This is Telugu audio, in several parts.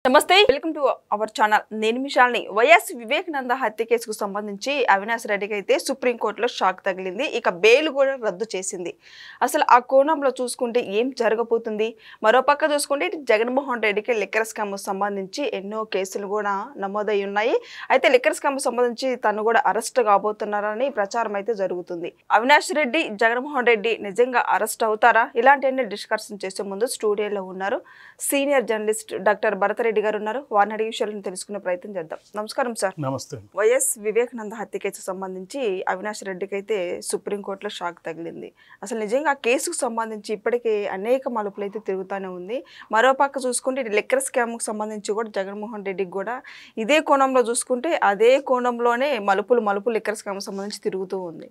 నమస్తే వెల్కమ్ టు అవర్ ఛానల్ నేను మిషాల్ని వైఎస్ వివేకానంద హత్య కేసుకు సంబంధించి అవినాష్ రెడ్డికి అయితే సుప్రీంకోర్టులో షాక్ తగిలింది. ఇక బెయిల్ కూడా రద్దు చేసింది. అసలు ఆ కోణంలో చూసుకుంటే ఏం జరగబోతుంది? మరోపక్క చూసుకుంటే జగన్మోహన్ రెడ్డికి లిక్కర్ స్కామ్ సంబంధించి ఎన్నో కేసులు కూడా నమోదై ఉన్నాయి. అయితే లిక్కర్ స్కామ్ సంబంధించి తను కూడా అరెస్ట్ కాబోతున్నారని ప్రచారం అయితే జరుగుతుంది. అవినాష్ రెడ్డి జగన్మోహన్ రెడ్డి నిజంగా అరెస్ట్ అవుతారా? ఇలాంటివన్నీ డిస్కషన్ చేసే ముందు స్టూడియోలో ఉన్నారు senior journalist doctor Bharat Reddy గారు ఉన్నారు. వారిని అడిగే విషయాలను తెలుసుకునే ప్రయత్నం చేద్దాం. నమస్కారం సార్. నమస్తే. వైఎస్ వివేకానంద హత్య కేసుకు సంబంధించి అవినాష్ రెడ్డికి అయితే సుప్రీంకోర్టులో షాక్ తగిలింది. అసలు నిజంగా ఆ కేసుకు సంబంధించి ఇప్పటికే అనేక మలుపులు అయితే తిరుగుతూనే ఉంది. మరోపక్క చూసుకుంటే లిక్కర్ స్కామ్కు సంబంధించి కూడా జగన్మోహన్ రెడ్డికి కూడా ఇదే కోణంలో చూసుకుంటే అదే కోణంలోనే మలుపులు లిక్కర్ స్కామ్కు సంబంధించి తిరుగుతూ ఉంది.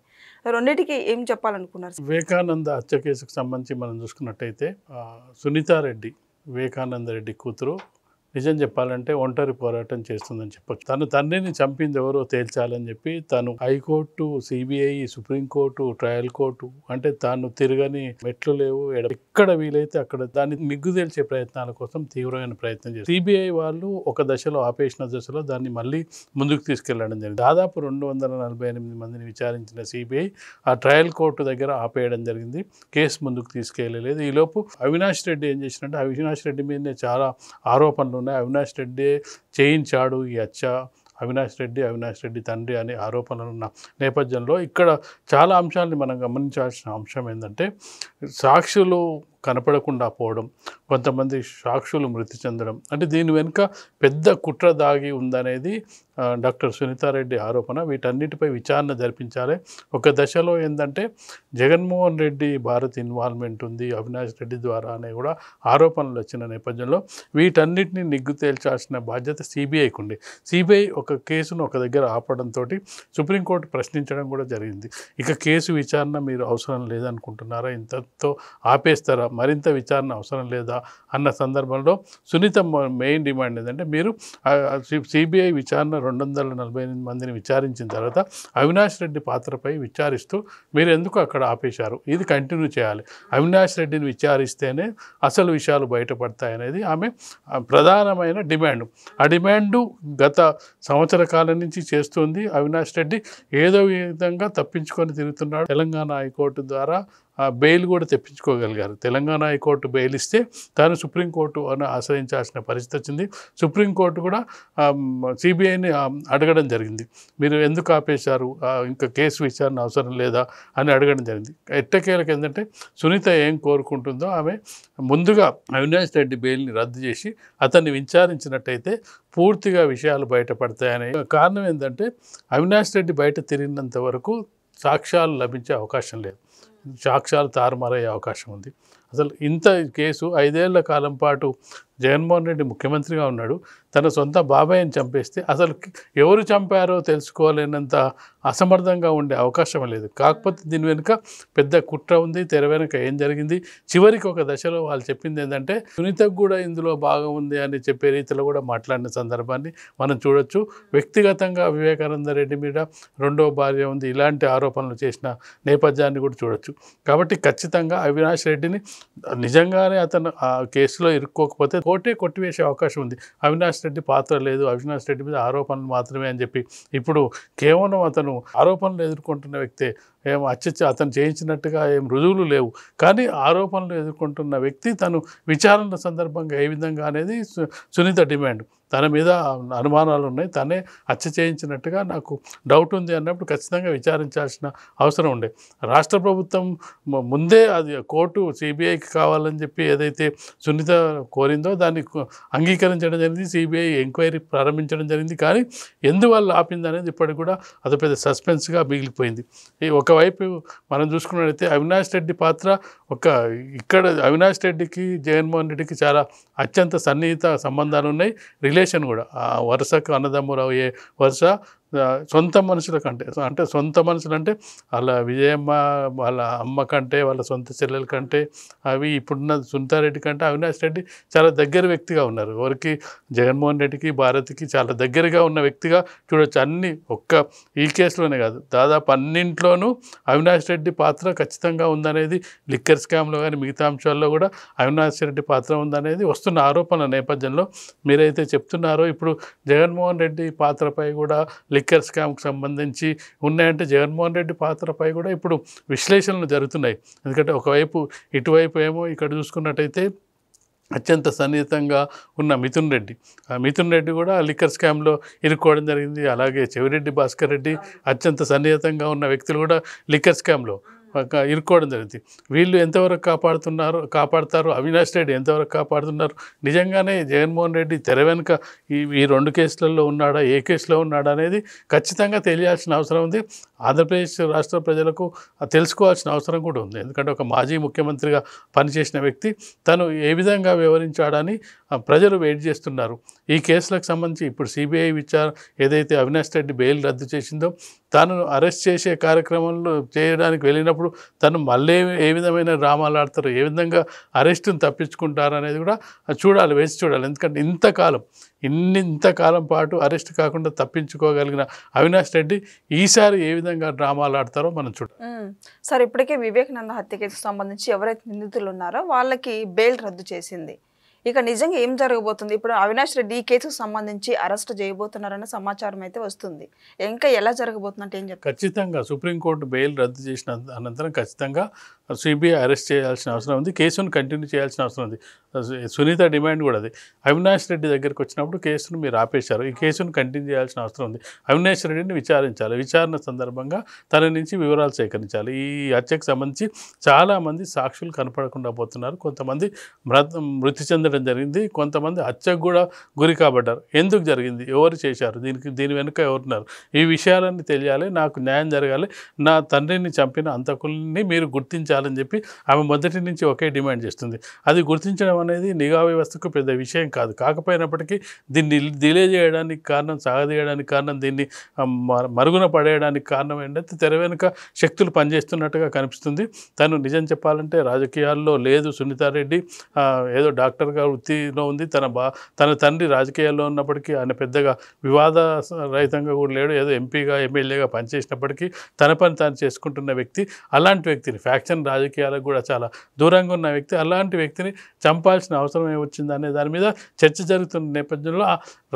రెండింటికి ఏం చెప్పాలనుకున్నారు? వివేకానంద హత్య కేసుకు సంబంధించి మనం చూసుకున్నట్టయితే సునీతారెడ్డి వివేకానంద రెడ్డి కూతురు నిజం చెప్పాలంటే ఒంటరి పోరాటం చేస్తుందని చెప్పొచ్చు. తను తండ్రిని చంపింది ఎవరో తేల్చాలని చెప్పి తను high court, CBI, supreme court, trial court అంటే తాను తిరగని మెట్లు లేవు, ఎక్కడ వీలైతే అక్కడ దాన్ని నిగ్గు తేల్చే ప్రయత్నాల కోసం తీవ్రమైన ప్రయత్నం చేస్తారు. సిబిఐ వాళ్ళు ఒక దశలో ఆపేసిన దశలో దాన్ని మళ్ళీ ముందుకు తీసుకెళ్లడం జరిగింది. దాదాపు 248 మందిని విచారించిన సిబిఐ ఆ ట్రయల్ కోర్టు దగ్గర ఆపేయడం జరిగింది. కేసు ముందుకు తీసుకెళ్ళలేదు. ఈలోపు అవినాష్ రెడ్డి ఏం చేసినట్టే అవినాష్ రెడ్డి మీదనే చాలా ఆరోపణలు ఉన్నాయి. అవినాష్ రెడ్డి చేయించాడు ఈ హత్య, అవినాష్ రెడ్డి తండ్రి అనే ఆరోపణలు ఉన్న నేపథ్యంలో ఇక్కడ చాలా అంశాలని మనం గమనించాల్సిన అంశం ఏంటంటే సాక్షులు కనపడకుండా పోవడం, కొంతమంది సాక్షులు మృతి చెందడం, అంటే దీని వెనుక పెద్ద కుట్ర దాగి ఉందనేది డాక్టర్ సునీతారెడ్డి ఆరోపణ. వీటన్నిటిపై విచారణ జరిపించాలి. ఒక దశలో ఏంటంటే జగన్మోహన్ రెడ్డి భారత్ ఇన్వాల్వ్మెంట్ ఉంది అవినాష్ రెడ్డి ద్వారా అనే కూడా ఆరోపణలు వచ్చిన నేపథ్యంలో వీటన్నిటిని నిగ్గు తేల్చాల్సిన బాధ్యత సిబిఐకి ఉంది. సిబిఐ ఒక కేసును ఒక దగ్గర ఆపడంతో సుప్రీంకోర్టు ప్రశ్నించడం కూడా జరిగింది. ఇక కేసు విచారణ మీరు అవసరం లేదనుకుంటున్నారా, ఇంతతో ఆపేస్తారా, మరింత విచారణ అవసరం లేదా అన్న సందర్భంలో సునీత మెయిన్ డిమాండ్ ఏంటంటే మీరు సిబిఐ విచారణ 248 మందిని విచారించిన తర్వాత అవినాష్ రెడ్డి పాత్రపై విచారిస్తూ మీరు ఎందుకు అక్కడ ఆపేశారు, ఇది కంటిన్యూ చేయాలి, అవినాష్ రెడ్డిని విచారిస్తేనే అసలు విషయాలు బయటపడతాయనేది ఆమె ప్రధానమైన డిమాండ్. ఆ డిమాండు గత సంవత్సర కాలం నుంచి చేస్తుంది. అవినాష్ రెడ్డి ఏదో విధంగా తప్పించుకొని తిరుగుతున్నాడు. తెలంగాణ హైకోర్టు ద్వారా బెయిల్ కూడా తెప్పించుకోగలిగారు. తెలంగాణ హైకోర్టు బెయిల్ ఇస్తే తాను సుప్రీంకోర్టు అని ఆశ్రయించాల్సిన పరిస్థితి వచ్చింది. సుప్రీంకోర్టు కూడా సిబిఐని అడగడం జరిగింది, మీరు ఎందుకు ఆపేశారు, ఇంకా కేసు విచారణ అవసరం లేదా అని అడగడం జరిగింది. ఎట్టకేలకు ఏంటంటే సునీత ఏం కోరుకుంటుందో ఆమె ముందుగా అవినాష్ రెడ్డి బెయిల్ని రద్దు చేసి అతన్ని విచారించినట్టయితే పూర్తిగా విషయాలు బయటపడతాయనే కారణం ఏంటంటే అవినాష్ రెడ్డి బయట తిరిగినంత వరకు సాక్ష్యాలు లభించే అవకాశం లేదు, సాక్ష్యాలు తారుమారయ్యే అవకాశం ఉంది. అసలు ఇంత కేసు 5 ఏళ్ల కాలం పాటు జగన్మోహన్ రెడ్డి ముఖ్యమంత్రిగా ఉన్నాడు, తన సొంత బాబాయిని చంపేస్తే అసలు ఎవరు చంపారో తెలుసుకోలేనంత అసమర్థంగా ఉండే అవకాశం లేదు. కాకపోతే దీని వెనుక పెద్ద కుట్ర ఉంది, తెర వెనుక ఏం జరిగింది. చివరికి ఒక దశలో వాళ్ళు చెప్పింది ఏంటంటే సునీతకు కూడా ఇందులో భాగం ఉంది అని చెప్పే రీతిలో కూడా మాట్లాడిన సందర్భాన్ని మనం చూడొచ్చు. వ్యక్తిగతంగా వివేకానంద రెడ్డి మీద 2వ భార్య ఉంది, ఇలాంటి ఆరోపణలు చేసిన నేపథ్యాన్ని కూడా చూడొచ్చు. కాబట్టి ఖచ్చితంగా అవినాష్ రెడ్డిని నిజంగానే అతను ఆ కేసులో ఇరుక్కోకపోతే కోర్టే కొట్టివేసే అవకాశం ఉంది. అవినాష్ రెడ్డి పాత్ర లేదు, అవినాష్ రెడ్డి మీద ఆరోపణలు మాత్రమే అని చెప్పి ఇప్పుడు కేవలం అతను ఆరోపణలు ఎదుర్కొంటున్న వ్యక్తే, ఏం అతను చేయించినట్టుగా ఏం రుజువులు లేవు, కానీ ఆరోపణలు ఎదుర్కొంటున్న వ్యక్తి తను విచారణ సందర్భంగా ఏ విధంగా అనేది సునీత డిమాండ్. తన మీద అనుమానాలు ఉన్నాయి, తనే హత్య చేయించినట్టుగా నాకు డౌట్ ఉంది అన్నప్పుడు ఖచ్చితంగా విచారించాల్సిన అవసరం ఉండే. రాష్ట్ర ప్రభుత్వం ముందే అది కోర్టు సిబిఐకి కావాలని చెప్పి ఏదైతే సునీత కోరిందో దాన్ని అంగీకరించడం జరిగింది, సిబిఐ ఎంక్వైరీ ప్రారంభించడం జరిగింది. కానీ ఎందువల్ల ఆపింది అనేది ఇప్పటికి కూడా అది పెద్ద సస్పెన్స్గా మిగిలిపోయింది. ఈ ఒకవైపు మనం చూసుకున్నట్లయితే అవినాష్ రెడ్డి పాత్ర ఇక్కడ అవినాష్ రెడ్డికి జగన్మోహన్ రెడ్డికి చాలా అత్యంత సన్నిహిత సంబంధాలు ఉన్నాయి, రిలేషన్ కూడా వరుసకు అన్నదమ్ములు అయ్యే వరుస సొంత మనుషుల కంటే అంటే సొంత మనుషులు అంటే వాళ్ళ విజయమ్మ వాళ్ళ అమ్మ కంటే వాళ్ళ సొంత చెల్లెల కంటే అవి ఇప్పుడున్న సునీతారెడ్డి కంటే అవినాష్ రెడ్డి చాలా దగ్గర వ్యక్తిగా ఉన్నారు. ఎవరికి జగన్మోహన్ రెడ్డికి భారతికి చాలా దగ్గరగా ఉన్న వ్యక్తిగా చూడొచ్చు. అన్ని ఒక్క ఈ కేసులోనే కాదు, దాదాపు అన్నింట్లోనూ అవినాష్ రెడ్డి పాత్ర ఖచ్చితంగా ఉందనేది, లిక్కర్ స్కామ్లో కానీ మిగతా అంశాల్లో కూడా అవినాష్ రెడ్డి పాత్ర ఉందనేది వస్తున్న ఆరోపణల నేపథ్యంలో మీరైతే చెప్తున్నారో ఇప్పుడు జగన్మోహన్ రెడ్డి పాత్రపై కూడా లిక్కర్ స్కామ్కి సంబంధించి ఉన్నాయంటే జగన్మోహన్ రెడ్డి పాత్రపై కూడా ఇప్పుడు విశ్లేషణలు జరుగుతున్నాయి. ఎందుకంటే ఒకవైపు ఇటువైపు ఏమో ఇక్కడ చూసుకున్నట్టయితే అత్యంత సన్నిహితంగా ఉన్న మిథున్ రెడ్డి, మిథున్ రెడ్డి కూడా లిక్కర్ స్కామ్లో ఇరుక్కోవడం జరిగింది. అలాగే చెవిరెడ్డి భాస్కర్ రెడ్డి అత్యంత సన్నిహితంగా ఉన్న వ్యక్తులు కూడా లిక్కర్ స్కామ్లో ఇరుక్కోవడం జరిగింది. వీళ్ళు ఎంతవరకు కాపాడుతారు, అవినాష్ రెడ్డి ఎంతవరకు కాపాడుతున్నారు, నిజంగానే జగన్మోహన్ రెడ్డి తెర వెనుక ఈ రెండు కేసులలో ఉన్నాడా, ఏ కేసులో ఉన్నాడా అనేది ఖచ్చితంగా తెలియాల్సిన అవసరం ఉంది. ఆంధ్రప్రదేశ్ రాష్ట్ర ప్రజలకు తెలుసుకోవాల్సిన అవసరం కూడా ఉంది. ఎందుకంటే ఒక మాజీ ముఖ్యమంత్రిగా పనిచేసిన వ్యక్తి తను ఏ విధంగా వ్యవహరించాడని ప్రజలు వెయిట్ చేస్తున్నారు. ఈ కేసులకు సంబంధించి ఇప్పుడు సిబిఐ ఏదైతే అవినాష్ రెడ్డి బెయిల్ రద్దు చేసిందో తను అరెస్ట్ చేసే కార్యక్రమంలో చేయడానికి వెళ్ళినప్పుడు తను మళ్ళీ ఏ విధమైన డ్రామాలు ఆడతారు, ఏ విధంగా అరెస్టును తప్పించుకుంటారు అనేది కూడా చూడాలి, వేసి చూడాలి. ఎందుకంటే ఇంతకాలం పాటు అరెస్ట్ కాకుండా తప్పించుకోగలిగిన అవినాష్ రెడ్డి ఈసారి ఏ విధంగా డ్రామాలు ఆడతారో మనం చూడాలి. సార్, ఇప్పటికే వివేకానంద హత్య కేసుకు సంబంధించి ఎవరైతే నిందితులు ఉన్నారో వాళ్ళకి బెయిల్ రద్దు చేసింది. ఇక నిజంగా ఏం జరగబోతుంది? ఇప్పుడు అవినాష్ రెడ్డి ఈ కేసుకు సంబంధించి అరెస్ట్ చేయబోతున్నారన్న సమాచారం అయితే వస్తుంది. ఇంకా ఎలా జరగబోతుంది అంటే ఏం చెప్తారు? ఖచ్చితంగా సుప్రీంకోర్టు బెయిల్ రద్దు చేసిన అనంతరం ఖచ్చితంగా సిబిఐ అరెస్ట్ చేయాల్సిన అవసరం ఉంది, కేసును కంటిన్యూ చేయాల్సిన అవసరం ఉంది. సునీత డిమాండ్ కూడా అది. అవినాష్ రెడ్డి దగ్గరికి వచ్చినప్పుడు కేసును మీరు ఆపేశారు, ఈ కేసును కంటిన్యూ చేయాల్సిన అవసరం ఉంది. అవినాష్ రెడ్డిని విచారించాలి, విచారణ సందర్భంగా తన నుంచి వివరాలు సేకరించాలి. ఈ హత్యకు సంబంధించి చాలామంది సాక్షులు కనపడకుండా పోతున్నారు, కొంతమంది మృతి చెందడం జరిగింది, కొంతమంది హత్యకు కూడా గురి కాబడ్డారు. ఎందుకు జరిగింది, ఎవరు చేశారు, దీని వెనుక ఎవరున్నారు, ఈ విషయాలన్నీ తెలియాలి, నాకు న్యాయం జరగాలి, నా తండ్రిని చంపిన అంతకుల్ని మీరు గుర్తించాలని చెప్పి ఆమె మొదటి నుంచి ఒకే డిమాండ్ చేస్తుంది. అది గుర్తించడం అనేది నిఘా వ్యవస్థకు పెద్ద విషయం కాదు. కాకపోయినప్పటికీ దీన్ని డిలే చేయడానికి కారణం, సాగదీయడానికి కారణం, దీన్ని మరుగున పడేయడానికి కారణం ఏంటంటే తెర వెనుక శక్తులు పనిచేస్తున్నట్టుగా కనిపిస్తుంది. తను నిజం చెప్పాలంటే రాజకీయాల్లో లేదు. సునీతారెడ్డి ఏదో డాక్టర్గా వృత్తిలో ఉంది. తన తండ్రి రాజకీయాల్లో ఉన్నప్పటికీ ఆయన పెద్దగా వివాద రహితంగా కూడా లేడు. ఏదో ఎంపీగా ఎమ్మెల్యేగా పనిచేసినప్పటికీ తన పని తాను చేసుకుంటున్న వ్యక్తి. అలాంటి వ్యక్తిని, ఫ్యాక్షన్ రాజకీయాలకు కూడా చాలా దూరంగా ఉన్న వ్యక్తి, అలాంటి వ్యక్తిని చంపాల్సిన అవసరం ఏమొచ్చింది అనే దాని మీద చర్చ జరుగుతున్న నేపథ్యంలో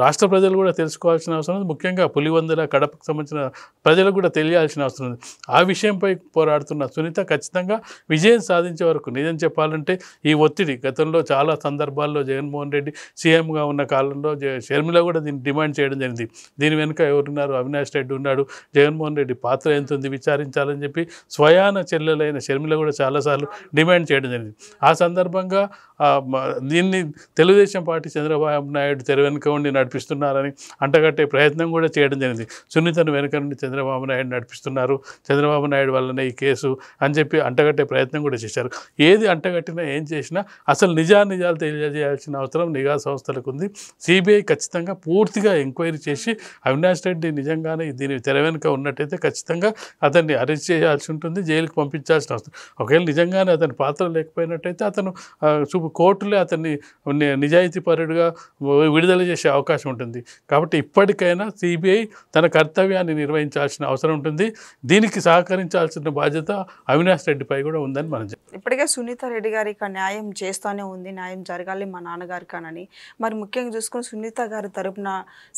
రాష్ట్ర ప్రజలు కూడా తెలుసుకోవాల్సిన అవసరం ఉంది. ముఖ్యంగా పులివెందుల, కడపకు సంబంధించిన ప్రజలకు కూడా తెలియాల్సిన అవసరం ఉంది. ఆ విషయంపై పోరాడుతున్న సునీత ఖచ్చితంగా విజయం సాధించే వరకు, నిజం చెప్పాలంటే ఈ ఒత్తిడి గతంలో చాలా సందర్భాల్లో జగన్మోహన్ రెడ్డి సీఎంగా ఉన్న కాలంలో షర్మిల కూడా దీన్ని డిమాండ్ చేయడం జరిగింది. దీని వెనుక ఎవరున్నారు, అవినాష్ రెడ్డి ఉన్నాడు, జగన్మోహన్ రెడ్డి పాత్ర ఎంత ఉంది విచారించాలని చెప్పి స్వయాన చెల్లెలైన షర్మిల కూడా చాలాసార్లు డిమాండ్ చేయడం జరిగింది. ఆ సందర్భంగా దీన్ని తెలుగుదేశం పార్టీ చంద్రబాబు నాయుడు తెర వెనుక ఉండి నడిపిస్తున్నారని అంటగట్టే ప్రయత్నం కూడా చేయడం జరిగింది. సునీతను వెనుక నుండి చంద్రబాబు నాయుడు నడిపిస్తున్నారు, చంద్రబాబు నాయుడు వల్లనే ఈ కేసు అని చెప్పి అంటగట్టే ప్రయత్నం కూడా చేశారు. ఏది అంటగట్టినా ఏం చేసినా అసలు నిజాలు తెలియజేయాల్సిన అవసరం నిఘా సంస్థలకు ఉంది. సిబిఐ ఖచ్చితంగా పూర్తిగా ఎంక్వైరీ చేసి అవినాష్ రెడ్డి నిజంగానే దీని తెర వెనుక ఉన్నట్టయితే ఖచ్చితంగా అతన్ని అరెస్ట్ చేయాల్సి ఉంటుంది, జైలుకి పంపించాల్సిన అవసరం. ఒకవేళ నిజంగానే అతని పాత్ర లేకపోయినట్టయితే అతను కోర్టులే అతన్ని నిజాయితీపరుడుగా విడుదల చేసే అవకాశం ఉంటుంది. కాబట్టి ఇప్పటికైనా సిబిఐ తన కర్తవ్యాన్ని నిర్వహించాల్సిన అవసరం ఉంటుంది. దీనికి సహకరించాల్సిన బాధ్యత అవినాష్ రెడ్డిపై కూడా ఉందని మనం చెప్తాం. ఇప్పటికే సునీత రెడ్డి గారికి న్యాయం చేస్తూనే ఉంది, న్యాయం జరగాలి మా నాన్నగారికి అని. మరి ముఖ్యంగా చూసుకుని సునీత గారి తరపున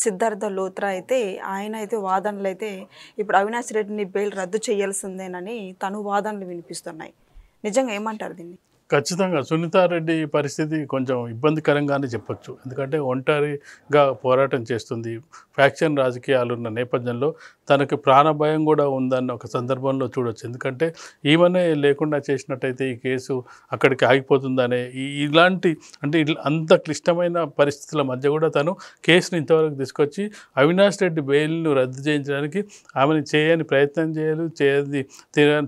సిద్ధార్థ లోత్రా అయితే ఆయన అయితే వాదనలు అయితే ఇప్పుడు అవినాష్ రెడ్డిని బెయిల్ రద్దు చేయాల్సిందేనని తను వాదనలు వినిపిస్తున్నాయి. నిజంగా ఏమంటారు దీన్ని? ఖచ్చితంగా సునీతారెడ్డి పరిస్థితి కొంచెం ఇబ్బందికరంగానే చెప్పచ్చు. ఎందుకంటే ఒంటరిగా పోరాటం చేస్తుంది, ఫ్యాక్షన్ రాజకీయాలు ఉన్న నేపథ్యంలో తనకి ప్రాణభయం కూడా ఉందన్న ఒక సందర్భంలో చూడొచ్చు. ఎందుకంటే ఈమెనే లేకుండా చేసినట్టయితే ఈ కేసు అక్కడికి ఆగిపోతుందనే ఇలాంటి అంటే అంత క్లిష్టమైన పరిస్థితుల మధ్య కూడా తను కేసుని ఇంతవరకు తీసుకొచ్చి అవినాష్ రెడ్డి బెయిల్ను రద్దు చేయించడానికి ఆమెను చేయని ప్రయత్నం చేయదు,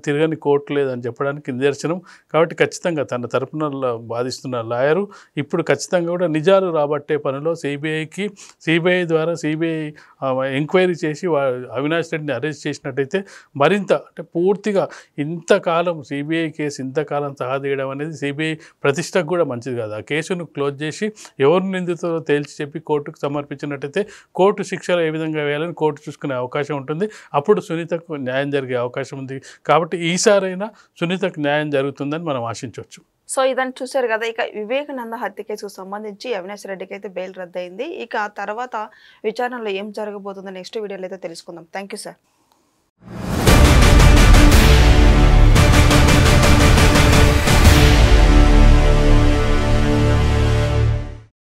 తిరగని కోర్టు లేదని చెప్పడానికి నిదర్శనం. కాబట్టి ఖచ్చితంగా తన తరపున వాదిస్తున్న లాయరు ఇప్పుడు ఖచ్చితంగా కూడా నిజాలు రాబట్టే పనిలో సిబిఐ ద్వారా ఎంక్వైరీ చేసి అవినాష్ రెడ్డిని అరెస్ట్ చేసినట్టయితే మరింత అంటే పూర్తిగా ఇంతకాలం సిబిఐ కేసు ఇంతకాలం సాగదీయడం అనేది సిబిఐ ప్రతిష్టకు కూడా మంచిది కాదు. ఆ కేసును క్లోజ్ చేసి ఎవరు నిందితులో తేల్చి చెప్పి కోర్టుకు సమర్పించినట్టయితే కోర్టు శిక్షలు ఏ విధంగా వేయాలని కోర్టు చూసుకునే అవకాశం ఉంటుంది. అప్పుడు సునీతకు న్యాయం జరిగే అవకాశం ఉంది. కాబట్టి ఈసారైనా సునీతకు న్యాయం జరుగుతుందని మనం ఆశించవచ్చు. సో ఇదని చూశారు కదా. ఇక వివేకానంద హత్య కేసుకు సంబంధించి అవినాష్ రెడ్డికి అయితే బెయిల్ రద్దయింది. ఇక తర్వాత విచారణలో ఏం జరగబోతుందో నెక్స్ట్ వీడియోలో అయితే తెలుసుకుందాం. Thank you sir.